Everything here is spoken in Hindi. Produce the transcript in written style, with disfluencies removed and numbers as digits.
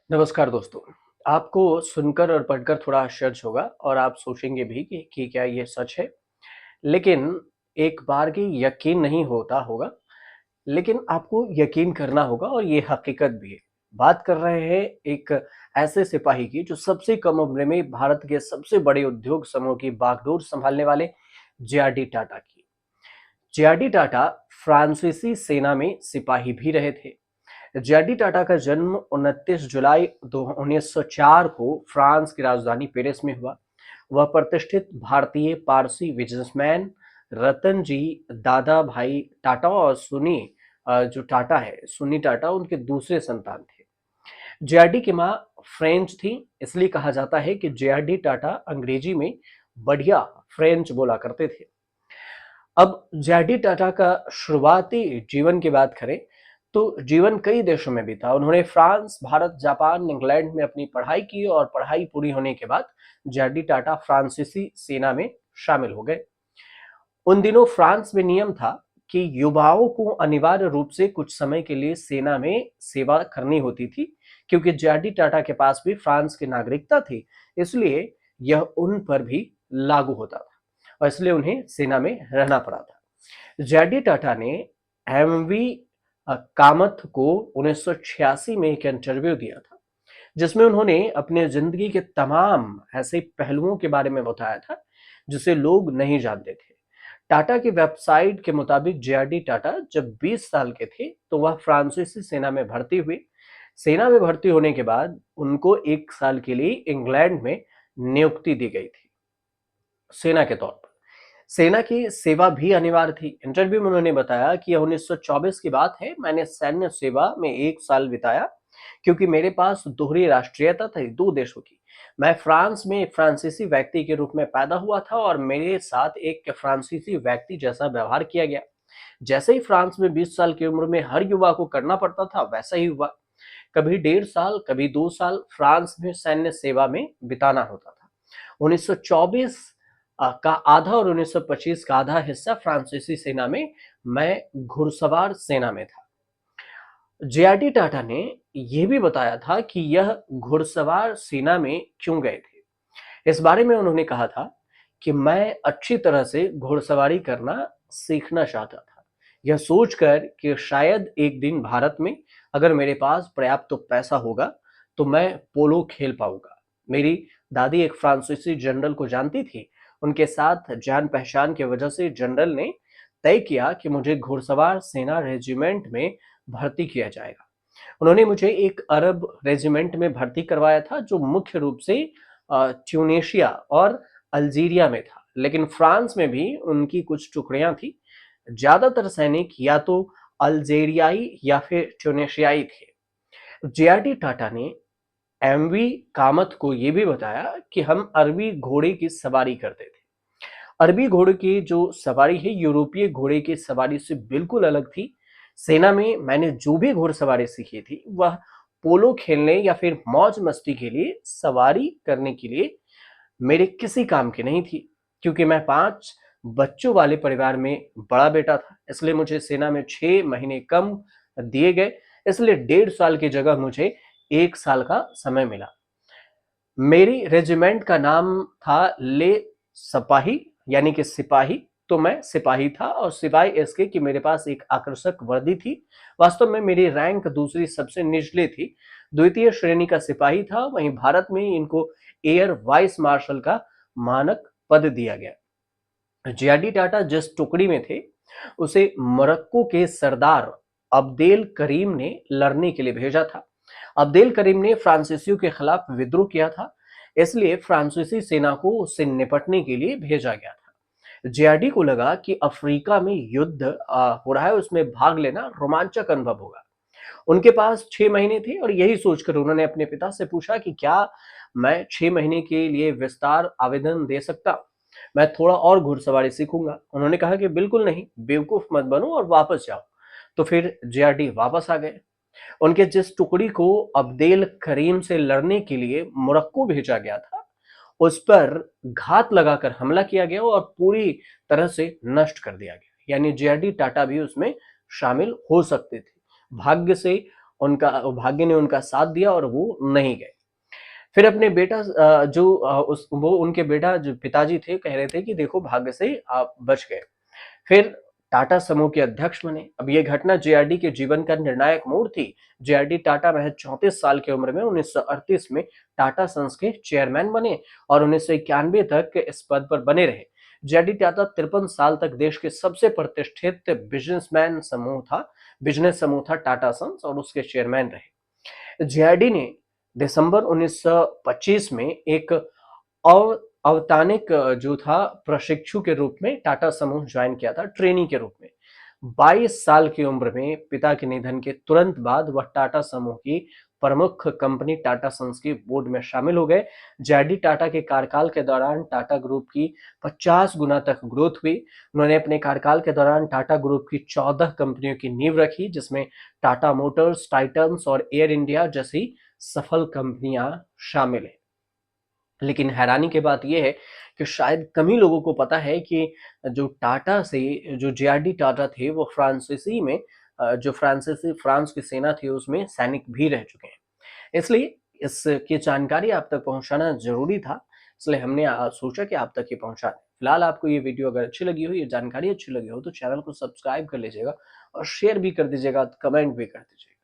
नमस्कार दोस्तों। आपको सुनकर और पढ़कर थोड़ा आश्चर्य होगा और आप सोचेंगे भी कि क्या ये सच है? लेकिन एक बार की यकीन नहीं होता होगा, लेकिन आपको यकीन करना होगा और ये हकीकत भी है। बात कर रहे हैं एक ऐसे सिपाही की जो सबसे कम उम्र में भारत के सबसे बड़े उद्योग समूह की बागडोर संभालने वाले जेआरडी टाटा की। जेआरडी टाटा फ्रांसीसी सेना में सिपाही भी रहे थे। जेडी टाटा का जन्म 29 जुलाई 1904 को फ्रांस की राजधानी पेरिस में हुआ। वह प्रतिष्ठित भारतीय पारसी बिजनेसमैन रतन जी दादा भाई टाटा और सुनी जो टाटा है सुनी टाटा उनके दूसरे संतान थे। जेआरडी की माँ फ्रेंच थी, इसलिए कहा जाता है कि जेआरडी टाटा अंग्रेजी में बढ़िया फ्रेंच बोला करते थे। अब जेडी टाटा का शुरुआती जीवन की बात करें तो जीवन कई देशों में बीता। उन्होंने फ्रांस, भारत, जापान, इंग्लैंड में अपनी पढ़ाई की और पढ़ाई पूरी होने के बाद जेडी टाटा फ्रांसीसी सेना में शामिल हो गए। उन दिनों फ्रांस में नियम था कि युवाओं को अनिवार्य रूप से कुछ समय के लिए सेना में सेवा करनी होती थी, क्योंकि जेडी टाटा के पास भी फ्रांस की नागरिकता थी। इसलिए यह उन पर भी लागू होता था और इसलिए उन्हें सेना में रहना पड़ा था। जेडी टाटा ने एमवी कामत को 1986 में एक इंटरव्यू दिया था, जिसमें उन्होंने अपने जिंदगी के तमाम ऐसे पहलुओं के बारे में बताया था जिसे लोग नहीं जानते थे। टाटा की वेबसाइट के मुताबिक जेआरडी टाटा जब 20 साल के थे तो वह फ्रांसीसी सेना में भर्ती हुए। सेना में भर्ती होने के बाद उनको 1 साल के लिए इंग्लैंड में नियुक्ति दी गई थी सेना के तौर पर। सेना की सेवा भी अनिवार्य थी। इंटरव्यू में उन्होंने बताया कि यह 1924 की बात है, मैंने सैन्य सेवा में 1 साल बिताया क्योंकि मेरे पास दोहरी राष्ट्रीयता थी, दो देशों की। मैं फ्रांस में एक फ्रांसीसी व्यक्ति के रूप में पैदा हुआ था और मेरे साथ एक फ्रांसीसी व्यक्ति जैसा व्यवहार किया गया। जैसे ही फ्रांस में 20 साल की उम्र में हर युवा को करना पड़ता था, वैसा ही हुआ। कभी 1.5 साल, कभी 2 साल फ्रांस में सैन्य सेवा में बिताना होता था। 1924 का आधा और 1925 का आधा हिस्सा फ्रांसीसी सेना में मैं घुड़सवार सेना में था। जेआरडी टाटा ने यह भी बताया था कि यह घुड़सवार सेना में क्यों गए थे। इस बारे में उन्होंने कहा था कि मैं अच्छी तरह से घुड़सवारी करना सीखना चाहता था, यह सोचकर कि शायद एक दिन भारत में अगर मेरे पास पर्याप्त तो पैसा होगा तो मैं पोलो खेल पाऊंगा। मेरी दादी एक फ्रांसीसी जनरल को जानती थी। उनके साथ जान पहचान की वजह से जनरल ने तय किया कि मुझे घुड़सवार सेना रेजिमेंट में भर्ती किया जाएगा। उन्होंने मुझे एक अरब रेजिमेंट में भर्ती करवाया था जो मुख्य रूप से ट्यूनेशिया और अल्जीरिया में था, लेकिन फ्रांस में भी उनकी कुछ टुकड़ियां थी। ज्यादातर सैनिक या तो अल्जेरियाई या फिर ट्यूनेशियाई थे। जेआरडी टाटा ने एमवी कामत को यह भी बताया कि हम अरबी घोड़े की सवारी करते थे। अरबी घोड़े की जो सवारी है यूरोपीय घोड़े की सवारी से बिल्कुल अलग थी। सेना में मैंने जो भी घुड़सवारी सीखी थी वह पोलो खेलने या फिर मौज मस्ती के लिए सवारी करने के लिए मेरे किसी काम की नहीं थी। क्योंकि मैं 5 बच्चों वाले परिवार में बड़ा बेटा था, इसलिए मुझे सेना में 6 महीने कम दिए गए। इसलिए 1.5 साल की जगह मुझे 1 साल का समय मिला। मेरी रेजिमेंट का नाम था ले सपाही, यानी कि सिपाही। तो मैं सिपाही था और सिवाय इसके कि मेरे पास एक आकर्षक वर्दी थी, वास्तव में मेरी रैंक दूसरी सबसे निचले थी। द्वितीय श्रेणी का सिपाही था। वहीं भारत में इनको एयर वाइस मार्शल का मानक पद दिया गया। जेआरडी टाटा जिस टुकड़ी में थे उसे मोरक्को के सरदार अब्देल करीम ने लड़ने के लिए भेजा था। अब्देल करीम ने फ्रांसीसियों के खिलाफ विद्रोह किया था, इसलिए फ्रांसीसी सेना को उससे निपटने के लिए भेजा गया था। जेआरडी को लगा कि अफ्रीका में युद्ध हो रहा है, उसमें भाग लेना रोमांचक अनुभव होगा। उनके पास 6 महीने थे और यही सोचकर उन्होंने अपने पिता से पूछा कि क्या मैं 6 महीने के लिए विस्तार आवेदन दे सकता, मैं थोड़ा और घुड़सवारी सीखूंगा। उन्होंने कहा कि बिल्कुल नहीं, बेवकूफ मत बनो और वापस जाओ। तो फिर जेआरडी वापस आ गए। उनके जिस टुकड़ी को अब्देल करीम से लड़ने के लिए मोरक्को भेजा गया था उस पर घात लगाकर हमला किया गया और पूरी तरह से नष्ट कर दिया गया। यानी जेआरडी टाटा भी उसमें शामिल हो सकते थे। भाग्य से उनका भाग्य ने उनका साथ दिया और वो नहीं गए। फिर अपने बेटा जो उस वो उनके बेटा जो पिताजी थे कह रहे थे कि देखो भाग्य से आप बच गए। फिर टाटा समूह के अध्यक्ष बने। अब ये घटना जेआरडी के जीवन का निर्णायक मोड़ थी। जेआरडी टाटा महज 34 साल की उम्र में 1938 में टाटा सन्स के चेयरमैन बने और 1991 तक इस पद पर बने रहे। जेआरडी टाटा 53 साल तक देश के सबसे प्रतिष्ठित बिजनेस समूह था टाटा सन्स और उसके चेयरमैन रहे। जेआरडी ने दिसंबर 1925 में एक अवतानिक जो था प्रशिक्षु के रूप में टाटा समूह ज्वाइन किया था, ट्रेनी के रूप में। 22 साल की उम्र में पिता के निधन के तुरंत बाद वह टाटा समूह की प्रमुख कंपनी टाटा सन्स की बोर्ड में शामिल हो गए। जेडी टाटा के कार्यकाल के दौरान टाटा ग्रुप की 50 गुना तक ग्रोथ हुई। उन्होंने अपने कार्यकाल के दौरान टाटा ग्रुप की 14 कंपनियों की नींव रखी, जिसमें टाटा मोटर्स, टाइटन्स और एयर इंडिया जैसी सफल कंपनियां शामिल हैं। लेकिन हैरानी की बात यह है कि शायद कम ही लोगों को पता है कि जो टाटा से जो जेआरडी टाटा थे वो फ्रांसीसी में जो फ्रांसीसी फ्रांस की सेना थी उसमें सैनिक भी रह चुके हैं। इसलिए इसकी जानकारी आप तक पहुंचाना जरूरी था, इसलिए हमने सोचा कि आप तक ये पहुंचा दें। फिलहाल आपको ये वीडियो अगर अच्छी लगी हो, ये जानकारी अच्छी लगी हो तो चैनल को सब्सक्राइब कर लीजिएगा और शेयर भी कर दीजिएगा, कमेंट भी कर दीजिएगा।